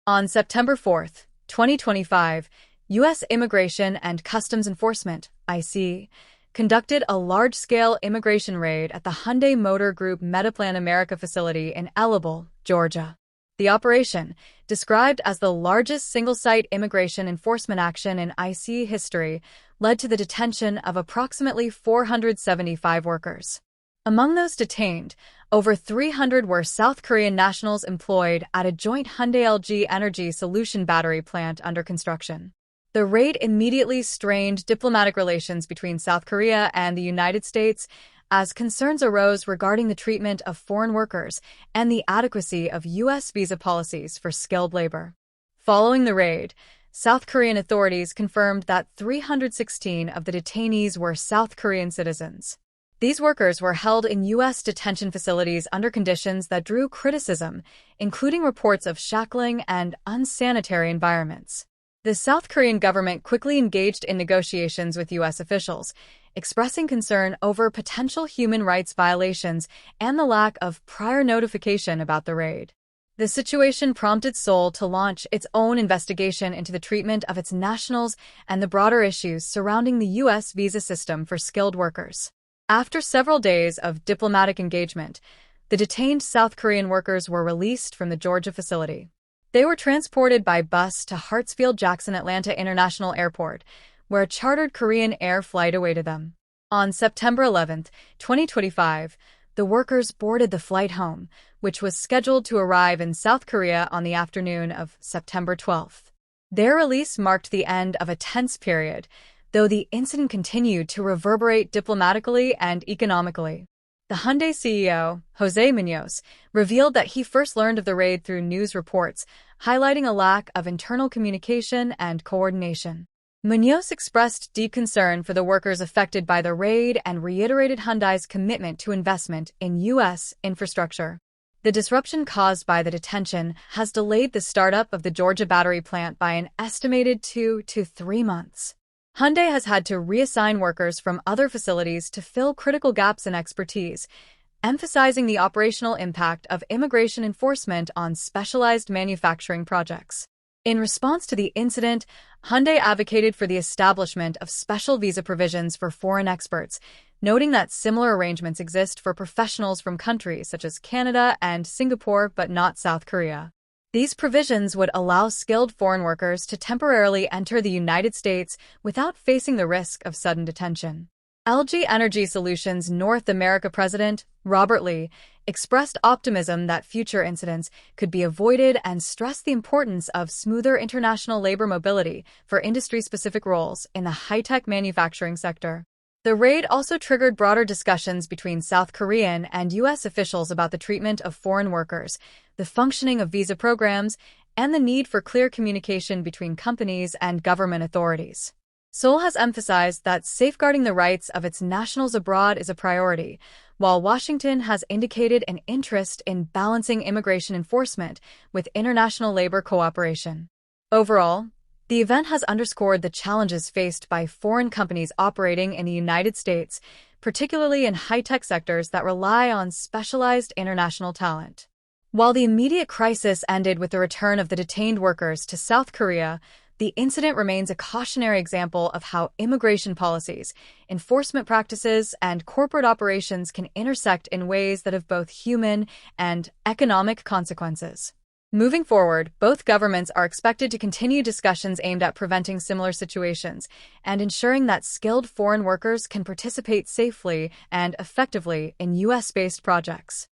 On September 4, 2025, U.S. Immigration and Customs Enforcement, IC, conducted a large-scale immigration raid at the Hyundai Motor Group Metaplan America facility in Ellable, Georgia. The operation, described as the largest single-site immigration enforcement action in IC history, led to the detention of approximately 475 workers. Among those detained, over 300 were South Korean nationals employed at a joint Hyundai-LG energy solution battery plant under construction. The raid immediately strained diplomatic relations between South Korea and the United States as concerns arose regarding the treatment of foreign workers and the adequacy of U.S. visa policies for skilled labor. Following the raid, South Korean authorities confirmed that 316 of the detainees were South Korean citizens. These workers were held in U.S. detention facilities under conditions that drew criticism, including reports of shackling and unsanitary environments. The South Korean government quickly engaged in negotiations with U.S. officials, expressing concern over potential human rights violations and the lack of prior notification about the raid. The situation prompted Seoul to launch its own investigation into the treatment of its nationals and the broader issues surrounding the U.S. visa system for skilled workers. After several days of diplomatic engagement, the detained South Korean workers were released from the Georgia facility. They were transported by bus to Hartsfield-Jackson Atlanta International Airport, where a chartered Korean Air flight awaited them. On September 11, 2025, the workers boarded the flight home, which was scheduled to arrive in South Korea on the afternoon of September 12. Their release marked the end of a tense period, though the incident continued to reverberate diplomatically and economically. The Hyundai CEO, Jose Munoz, revealed that he first learned of the raid through news reports, highlighting a lack of internal communication and coordination. Munoz expressed deep concern for the workers affected by the raid and reiterated Hyundai's commitment to investment in U.S. infrastructure. The disruption caused by the detention has delayed the startup of the Georgia battery plant by an estimated 2 to 3 months. Hyundai has had to reassign workers from other facilities to fill critical gaps in expertise, emphasizing the operational impact of immigration enforcement on specialized manufacturing projects. In response to the incident, Hyundai advocated for the establishment of special visa provisions for foreign experts, noting that similar arrangements exist for professionals from countries such as Canada and Singapore but not South Korea. These provisions would allow skilled foreign workers to temporarily enter the United States without facing the risk of sudden detention. LG Energy Solutions North America President Robert Lee expressed optimism that future incidents could be avoided and stressed the importance of smoother international labor mobility for industry-specific roles in the high-tech manufacturing sector. The raid also triggered broader discussions between South Korean and U.S. officials about the treatment of foreign workers, the functioning of visa programs, and the need for clear communication between companies and government authorities. Seoul has emphasized that safeguarding the rights of its nationals abroad is a priority, while Washington has indicated an interest in balancing immigration enforcement with international labor cooperation. Overall, the event has underscored the challenges faced by foreign companies operating in the United States, particularly in high-tech sectors that rely on specialized international talent. While the immediate crisis ended with the return of the detained workers to South Korea, the incident remains a cautionary example of how immigration policies, enforcement practices, and corporate operations can intersect in ways that have both human and economic consequences. Moving forward, both governments are expected to continue discussions aimed at preventing similar situations and ensuring that skilled foreign workers can participate safely and effectively in U.S.-based projects.